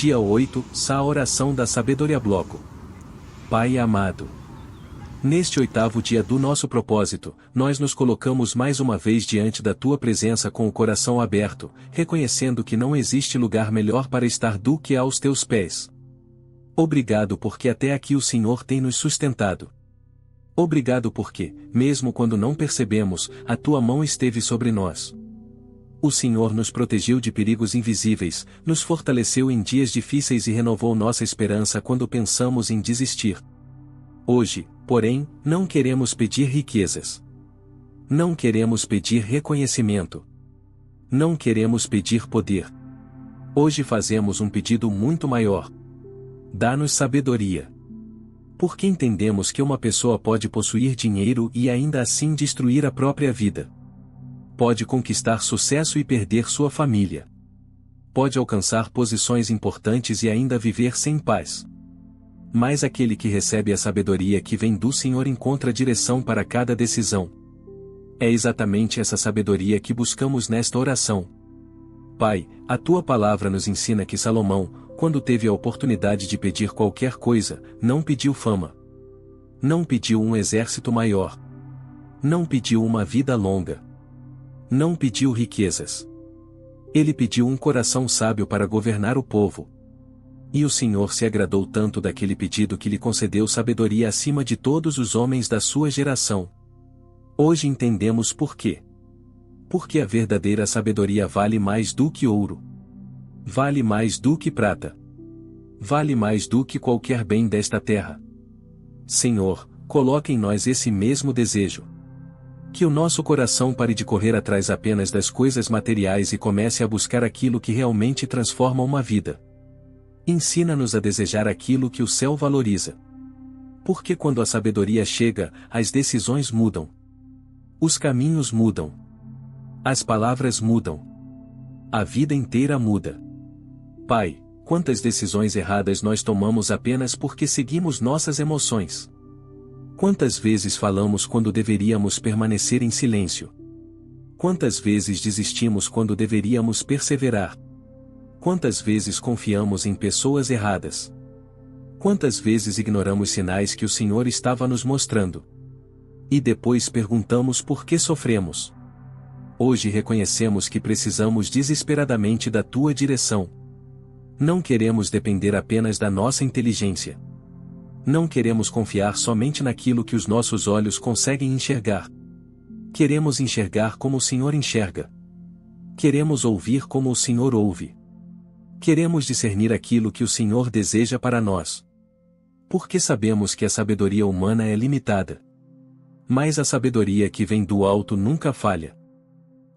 Dia 8, a oração da sabedoria bloco. Pai amado, neste 8º dia do nosso propósito, nós nos colocamos mais uma vez diante da Tua presença com o coração aberto, reconhecendo que não existe lugar melhor para estar do que aos Teus pés. Obrigado porque até aqui o Senhor tem nos sustentado. Obrigado porque, mesmo quando não percebemos, a Tua mão esteve sobre nós. O Senhor nos protegeu de perigos invisíveis, nos fortaleceu em dias difíceis e renovou nossa esperança quando pensamos em desistir. Hoje, porém, não queremos pedir riquezas. Não queremos pedir reconhecimento. Não queremos pedir poder. Hoje fazemos um pedido muito maior. Dá-nos sabedoria. Porque entendemos que uma pessoa pode possuir dinheiro e ainda assim destruir a própria vida. Pode conquistar sucesso e perder sua família. Pode alcançar posições importantes e ainda viver sem paz. Mas aquele que recebe a sabedoria que vem do Senhor encontra direção para cada decisão. É exatamente essa sabedoria que buscamos nesta oração. Pai, a Tua palavra nos ensina que Salomão, quando teve a oportunidade de pedir qualquer coisa, não pediu fama. Não pediu um exército maior. Não pediu uma vida longa. Não pediu riquezas. Ele pediu um coração sábio para governar o povo. E o Senhor se agradou tanto daquele pedido que lhe concedeu sabedoria acima de todos os homens da sua geração. Hoje entendemos por quê. Porque a verdadeira sabedoria vale mais do que ouro. Vale mais do que prata. Vale mais do que qualquer bem desta terra. Senhor, coloque em nós esse mesmo desejo. Que o nosso coração pare de correr atrás apenas das coisas materiais e comece a buscar aquilo que realmente transforma uma vida. Ensina-nos a desejar aquilo que o céu valoriza. Porque quando a sabedoria chega, as decisões mudam. Os caminhos mudam. As palavras mudam. A vida inteira muda. Pai, quantas decisões erradas nós tomamos apenas porque seguimos nossas emoções. Quantas vezes falamos quando deveríamos permanecer em silêncio? Quantas vezes desistimos quando deveríamos perseverar? Quantas vezes confiamos em pessoas erradas? Quantas vezes ignoramos sinais que o Senhor estava nos mostrando? E depois perguntamos por que sofremos. Hoje reconhecemos que precisamos desesperadamente da Tua direção. Não queremos depender apenas da nossa inteligência. Não queremos confiar somente naquilo que os nossos olhos conseguem enxergar. Queremos enxergar como o Senhor enxerga. Queremos ouvir como o Senhor ouve. Queremos discernir aquilo que o Senhor deseja para nós. Porque sabemos que a sabedoria humana é limitada. Mas a sabedoria que vem do alto nunca falha.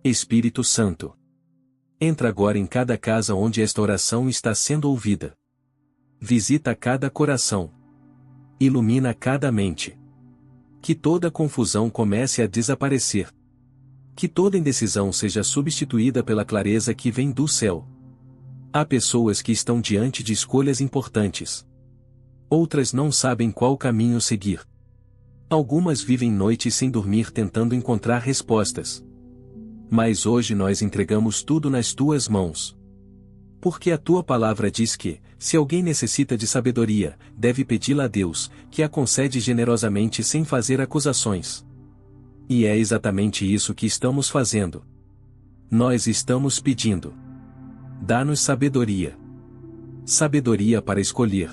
Espírito Santo, entra agora em cada casa onde esta oração está sendo ouvida. Visita cada coração. Ilumina cada mente. Que toda confusão comece a desaparecer. Que toda indecisão seja substituída pela clareza que vem do céu. Há pessoas que estão diante de escolhas importantes. Outras não sabem qual caminho seguir. Algumas vivem noites sem dormir tentando encontrar respostas. Mas hoje nós entregamos tudo nas Tuas mãos. Porque a Tua palavra diz que, se alguém necessita de sabedoria, deve pedi-la a Deus, que a concede generosamente sem fazer acusações. E é exatamente isso que estamos fazendo. Nós estamos pedindo. Dá-nos sabedoria. Sabedoria para escolher.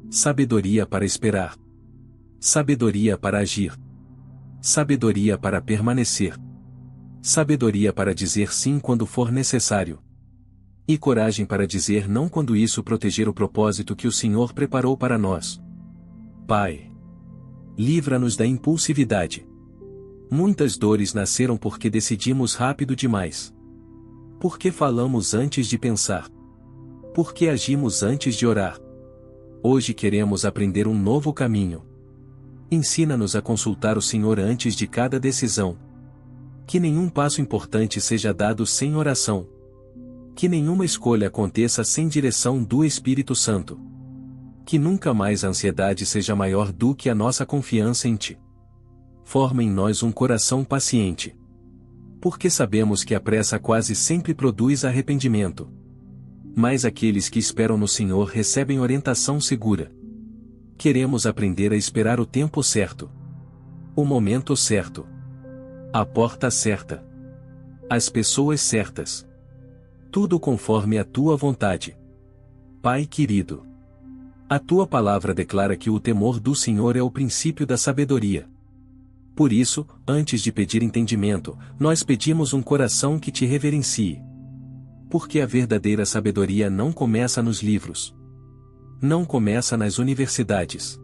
Sabedoria para esperar. Sabedoria para agir. Sabedoria para permanecer. Sabedoria para dizer sim quando for necessário. E coragem para dizer não quando isso proteger o propósito que o Senhor preparou para nós. Pai, livra-nos da impulsividade. Muitas dores nasceram porque decidimos rápido demais. Porque falamos antes de pensar. Porque agimos antes de orar. Hoje queremos aprender um novo caminho. Ensina-nos a consultar o Senhor antes de cada decisão. Que nenhum passo importante seja dado sem oração. Que nenhuma escolha aconteça sem direção do Espírito Santo. Que nunca mais a ansiedade seja maior do que a nossa confiança em Ti. Forma em nós um coração paciente. Porque sabemos que a pressa quase sempre produz arrependimento. Mas aqueles que esperam no Senhor recebem orientação segura. Queremos aprender a esperar o tempo certo. O momento certo. A porta certa. As pessoas certas. Tudo conforme a tua vontade. Pai querido, a tua palavra declara que o temor do Senhor é o princípio da sabedoria. Por isso, antes de pedir entendimento, nós pedimos um coração que te reverencie. Porque a verdadeira sabedoria não começa nos livros. Não começa nas universidades.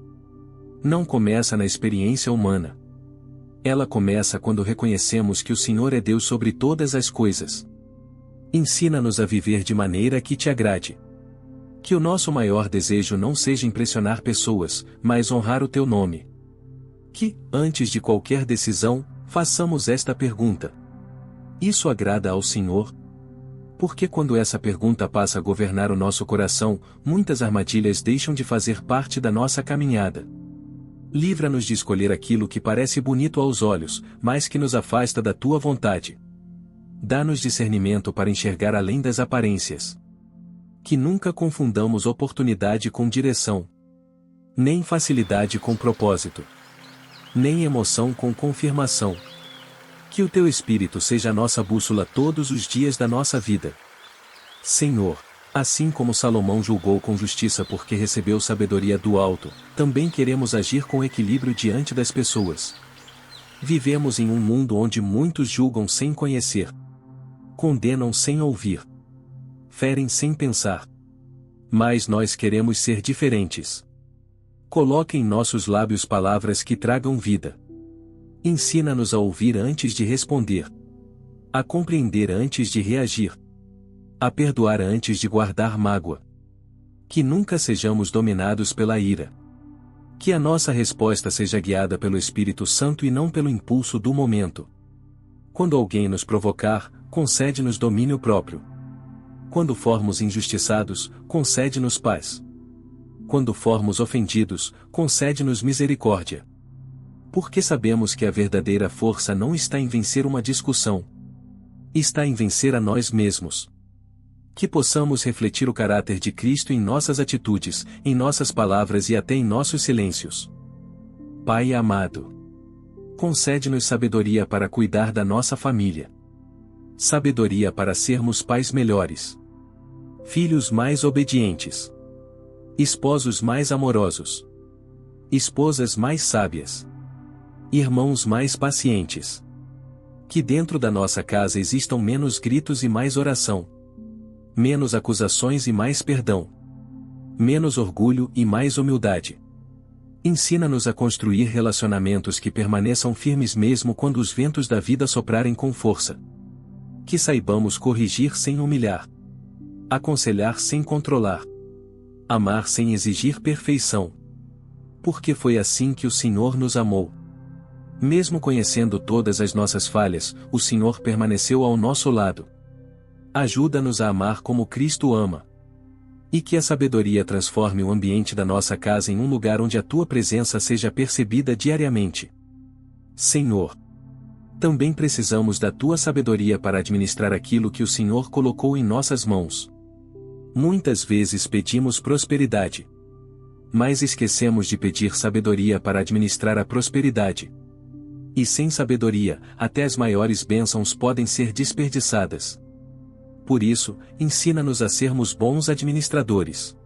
Não começa na experiência humana. Ela começa quando reconhecemos que o Senhor é Deus sobre todas as coisas. Ensina-nos a viver de maneira que te agrade. Que o nosso maior desejo não seja impressionar pessoas, mas honrar o teu nome. Que, antes de qualquer decisão, façamos esta pergunta: isso agrada ao Senhor? Porque quando essa pergunta passa a governar o nosso coração, muitas armadilhas deixam de fazer parte da nossa caminhada. Livra-nos de escolher aquilo que parece bonito aos olhos, mas que nos afasta da tua vontade. Dá-nos discernimento para enxergar além das aparências. Que nunca confundamos oportunidade com direção. Nem facilidade com propósito. Nem emoção com confirmação. Que o teu Espírito seja a nossa bússola todos os dias da nossa vida. Senhor, assim como Salomão julgou com justiça porque recebeu sabedoria do alto, também queremos agir com equilíbrio diante das pessoas. Vivemos em um mundo onde muitos julgam sem conhecer. Condenam sem ouvir. Ferem sem pensar. Mas nós queremos ser diferentes. Coloque em nossos lábios palavras que tragam vida. Ensina-nos a ouvir antes de responder. A compreender antes de reagir. A perdoar antes de guardar mágoa. Que nunca sejamos dominados pela ira. Que a nossa resposta seja guiada pelo Espírito Santo e não pelo impulso do momento. Quando alguém nos provocar, concede-nos domínio próprio. Quando formos injustiçados, concede-nos paz. Quando formos ofendidos, concede-nos misericórdia. Porque sabemos que a verdadeira força não está em vencer uma discussão. Está em vencer a nós mesmos. Que possamos refletir o caráter de Cristo em nossas atitudes, em nossas palavras e até em nossos silêncios. Pai amado, concede-nos sabedoria para cuidar da nossa família. Sabedoria para sermos pais melhores. Filhos mais obedientes. Esposos mais amorosos. Esposas mais sábias. Irmãos mais pacientes. Que dentro da nossa casa existam menos gritos e mais oração. Menos acusações e mais perdão. Menos orgulho e mais humildade. Ensina-nos a construir relacionamentos que permaneçam firmes mesmo quando os ventos da vida soprarem com força. Que saibamos corrigir sem humilhar. Aconselhar sem controlar. Amar sem exigir perfeição. Porque foi assim que o Senhor nos amou. Mesmo conhecendo todas as nossas falhas, o Senhor permaneceu ao nosso lado. Ajuda-nos a amar como Cristo ama. E que a sabedoria transforme o ambiente da nossa casa em um lugar onde a tua presença seja percebida diariamente. Senhor, também precisamos da tua sabedoria para administrar aquilo que o Senhor colocou em nossas mãos. Muitas vezes pedimos prosperidade. Mas esquecemos de pedir sabedoria para administrar a prosperidade. E sem sabedoria, até as maiores bênçãos podem ser desperdiçadas. Por isso, ensina-nos a sermos bons administradores.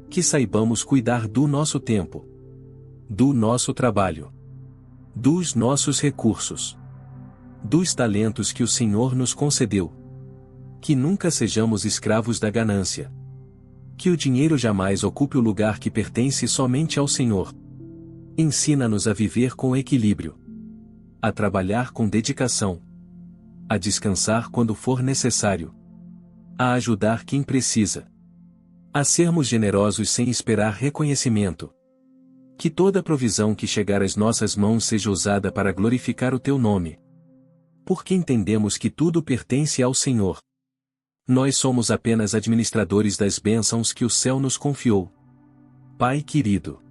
Que saibamos cuidar do nosso tempo. Do nosso trabalho. Dos nossos recursos. Dos talentos que o Senhor nos concedeu. Que nunca sejamos escravos da ganância. Que o dinheiro jamais ocupe o lugar que pertence somente ao Senhor. Ensina-nos a viver com equilíbrio. A trabalhar com dedicação. A descansar quando for necessário. A ajudar quem precisa. A sermos generosos sem esperar reconhecimento. Que toda provisão que chegar às nossas mãos seja usada para glorificar o teu nome. Porque entendemos que tudo pertence ao Senhor. Nós somos apenas administradores das bênçãos que o céu nos confiou. Pai querido,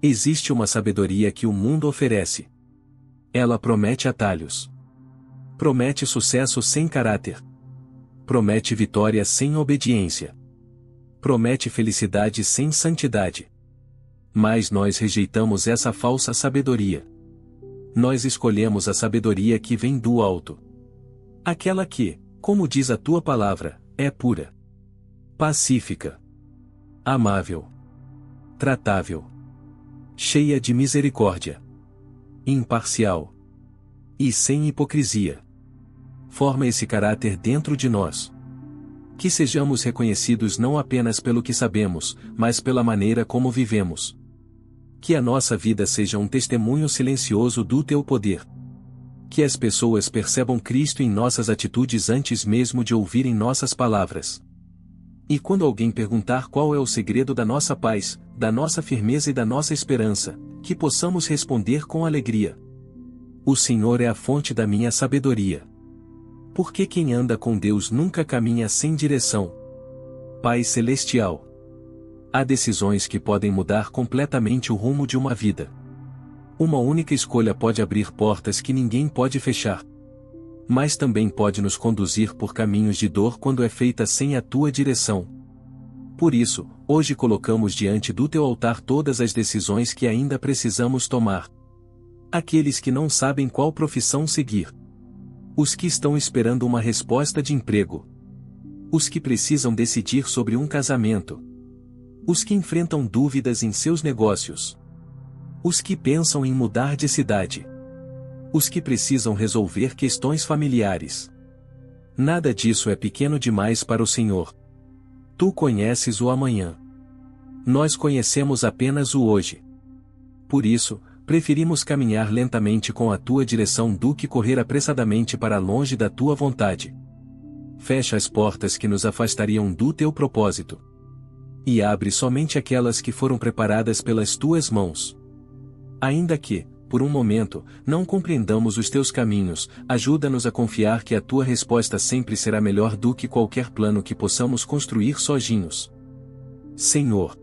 existe uma sabedoria que o mundo oferece. Ela promete atalhos. Promete sucesso sem caráter. Promete vitória sem obediência. promete felicidade sem santidade. Mas nós rejeitamos essa falsa sabedoria. Nós escolhemos a sabedoria que vem do alto. Aquela que, como diz a tua palavra, é pura, pacífica, amável, tratável, cheia de misericórdia, imparcial e sem hipocrisia. Forma esse caráter dentro de nós. Que sejamos reconhecidos não apenas pelo que sabemos, mas pela maneira como vivemos. Que a nossa vida seja um testemunho silencioso do teu poder. Que as pessoas percebam Cristo em nossas atitudes antes mesmo de ouvirem nossas palavras. E quando alguém perguntar qual é o segredo da nossa paz, da nossa firmeza e da nossa esperança, que possamos responder com alegria: o Senhor é a fonte da minha sabedoria. Porque quem anda com Deus nunca caminha sem direção. Pai Celestial, há decisões que podem mudar completamente o rumo de uma vida. Uma única escolha pode abrir portas que ninguém pode fechar. Mas também pode nos conduzir por caminhos de dor quando é feita sem a tua direção. Por isso, hoje colocamos diante do teu altar todas as decisões que ainda precisamos tomar. Aqueles que não sabem qual profissão seguir. Os que estão esperando uma resposta de emprego. Os que precisam decidir sobre um casamento. Os que enfrentam dúvidas em seus negócios. Os que pensam em mudar de cidade. Os que precisam resolver questões familiares. Nada disso é pequeno demais para o Senhor. Tu conheces o amanhã. Nós conhecemos apenas o hoje. Por isso, preferimos caminhar lentamente com a tua direção do que correr apressadamente para longe da tua vontade. Fecha as portas que nos afastariam do teu propósito. E abre somente aquelas que foram preparadas pelas tuas mãos. Ainda que, por um momento, não compreendamos os teus caminhos, ajuda-nos a confiar que a tua resposta sempre será melhor do que qualquer plano que possamos construir sozinhos. Senhor,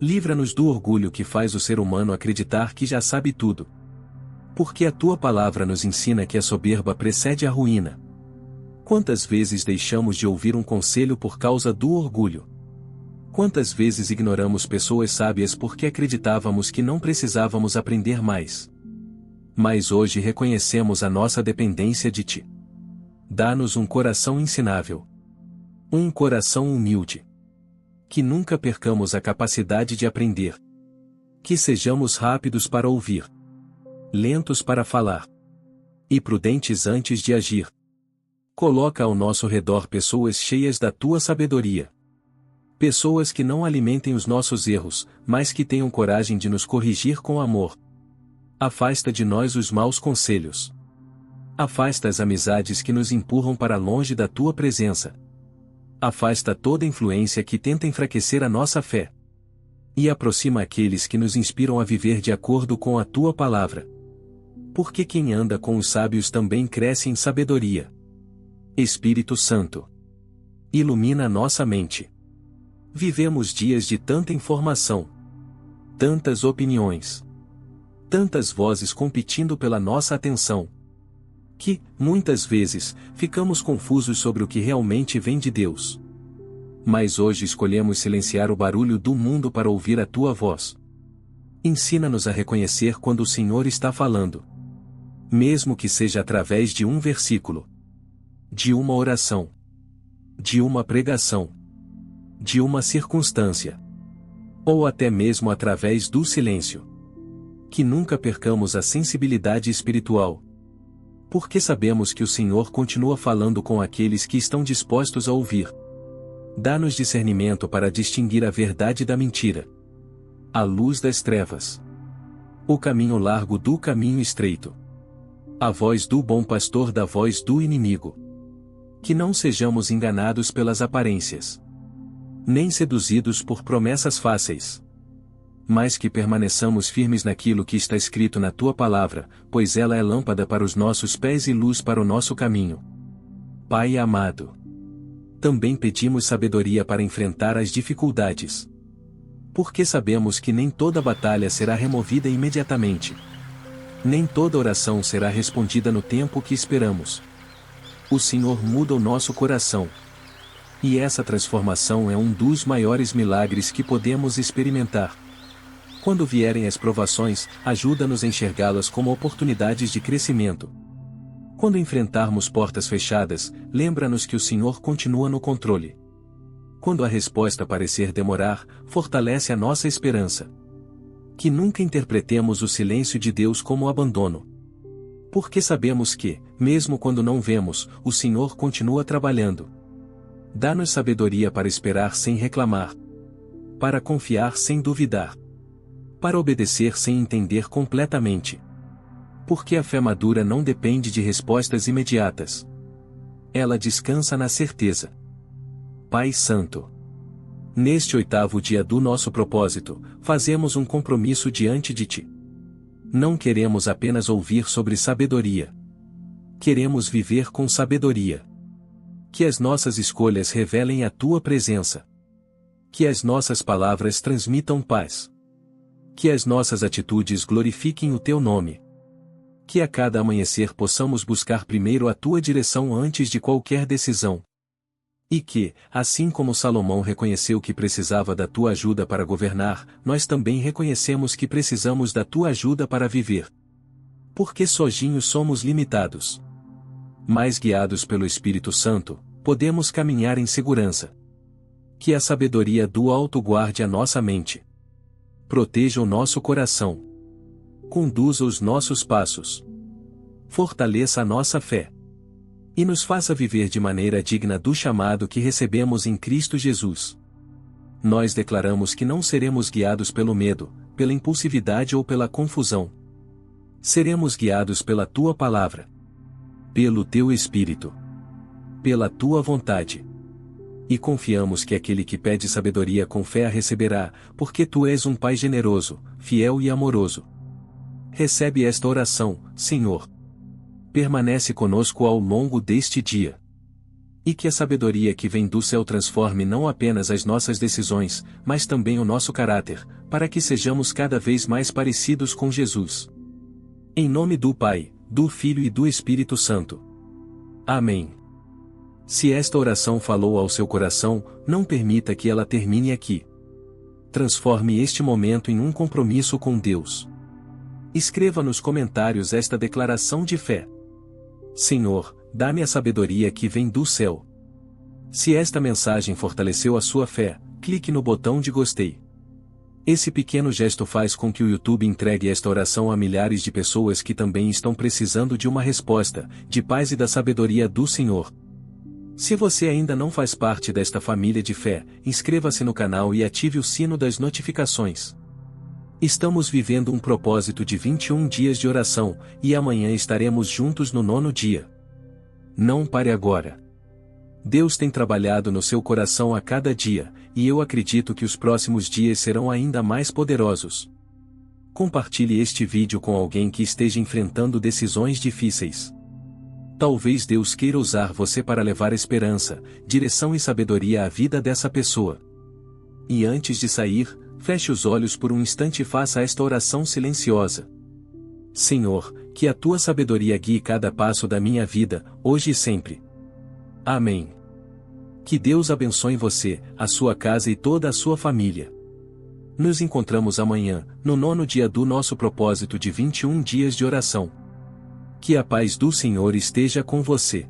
livra-nos do orgulho que faz o ser humano acreditar que já sabe tudo. Porque a tua palavra nos ensina que a soberba precede a ruína. Quantas vezes deixamos de ouvir um conselho por causa do orgulho? Quantas vezes ignoramos pessoas sábias porque acreditávamos que não precisávamos aprender mais? Mas hoje reconhecemos a nossa dependência de ti. Dá-nos um coração ensinável. Um coração humilde. Que nunca percamos a capacidade de aprender. Que sejamos rápidos para ouvir. Lentos para falar. E prudentes antes de agir. Coloca ao nosso redor pessoas cheias da tua sabedoria. Pessoas que não alimentem os nossos erros, mas que tenham coragem de nos corrigir com amor. Afasta de nós os maus conselhos. Afasta as amizades que nos empurram para longe da tua presença. Afasta toda influência que tenta enfraquecer a nossa fé. E aproxima aqueles que nos inspiram a viver de acordo com a tua palavra. Porque quem anda com os sábios também cresce em sabedoria. Espírito Santo, ilumina a nossa mente. Vivemos dias de tanta informação, tantas opiniões, tantas vozes competindo pela nossa atenção, que, muitas vezes, ficamos confusos sobre o que realmente vem de Deus. Mas hoje escolhemos silenciar o barulho do mundo para ouvir a tua voz. Ensina-nos a reconhecer quando o Senhor está falando. Mesmo que seja através de um versículo, de uma oração, de uma pregação, de uma circunstância, ou até mesmo através do silêncio. Que nunca percamos a sensibilidade espiritual. Porque sabemos que o Senhor continua falando com aqueles que estão dispostos a ouvir. Dá-nos discernimento para distinguir a verdade da mentira. A luz das trevas. O caminho largo do caminho estreito. A voz do bom pastor da voz do inimigo. Que não sejamos enganados pelas aparências, nem seduzidos por promessas fáceis. Mas que permaneçamos firmes naquilo que está escrito na tua palavra, pois ela é lâmpada para os nossos pés e luz para o nosso caminho. Pai amado, também pedimos sabedoria para enfrentar as dificuldades. Porque sabemos que nem toda batalha será removida imediatamente. Nem toda oração será respondida no tempo que esperamos. O Senhor muda o nosso coração. E essa transformação é um dos maiores milagres que podemos experimentar. Quando vierem as provações, ajuda-nos a enxergá-las como oportunidades de crescimento. Quando enfrentarmos portas fechadas, lembra-nos que o Senhor continua no controle. Quando a resposta parecer demorar, fortalece a nossa esperança. Que nunca interpretemos o silêncio de Deus como abandono. Porque sabemos que, mesmo quando não vemos, o Senhor continua trabalhando. Dá-nos sabedoria para esperar sem reclamar. Para confiar sem duvidar. Para obedecer sem entender completamente. Porque a fé madura não depende de respostas imediatas. Ela descansa na certeza. Pai Santo. Neste 8º dia do nosso propósito, fazemos um compromisso diante de Ti. Não queremos apenas ouvir sobre sabedoria. Queremos viver com sabedoria. Que as nossas escolhas revelem a Tua presença. Que as nossas palavras transmitam paz. Que as nossas atitudes glorifiquem o Teu nome. Que a cada amanhecer possamos buscar primeiro a Tua direção antes de qualquer decisão. E que, assim como Salomão reconheceu que precisava da Tua ajuda para governar, nós também reconhecemos que precisamos da Tua ajuda para viver. Porque sozinhos somos limitados. Mas guiados pelo Espírito Santo, podemos caminhar em segurança. Que a sabedoria do alto guarde a nossa mente. Proteja o nosso coração. Conduza os nossos passos. Fortaleça a nossa fé. E nos faça viver de maneira digna do chamado que recebemos em Cristo Jesus. Nós declaramos que não seremos guiados pelo medo, pela impulsividade ou pela confusão. Seremos guiados pela Tua palavra. Pelo Teu Espírito. Pela Tua vontade. E confiamos que aquele que pede sabedoria com fé a receberá, porque Tu és um Pai generoso, fiel e amoroso. Recebe esta oração, Senhor. Permanece conosco ao longo deste dia. E que a sabedoria que vem do céu transforme não apenas as nossas decisões, mas também o nosso caráter, para que sejamos cada vez mais parecidos com Jesus. Em nome do Pai, do Filho e do Espírito Santo. Amém. Se esta oração falou ao seu coração, não permita que ela termine aqui. Transforme este momento em um compromisso com Deus. Escreva nos comentários esta declaração de fé. Senhor, dá-me a sabedoria que vem do céu. Se esta mensagem fortaleceu a sua fé, clique no botão de gostei. Esse pequeno gesto faz com que o YouTube entregue esta oração a milhares de pessoas que também estão precisando de uma resposta, de paz e da sabedoria do Senhor. Se você ainda não faz parte desta família de fé, inscreva-se no canal e ative o sino das notificações. Estamos vivendo um propósito de 21 dias de oração, e amanhã estaremos juntos no 9º dia. Não pare agora. Deus tem trabalhado no seu coração a cada dia, e eu acredito que os próximos dias serão ainda mais poderosos. Compartilhe este vídeo com alguém que esteja enfrentando decisões difíceis. Talvez Deus queira usar você para levar esperança, direção e sabedoria à vida dessa pessoa. E antes de sair, feche os olhos por um instante e faça esta oração silenciosa. Senhor, que a Tua sabedoria guie cada passo da minha vida, hoje e sempre. Amém. Que Deus abençoe você, a sua casa e toda a sua família. Nos encontramos amanhã, no 9º dia do nosso propósito de 21 dias de oração. Que a paz do Senhor esteja com você.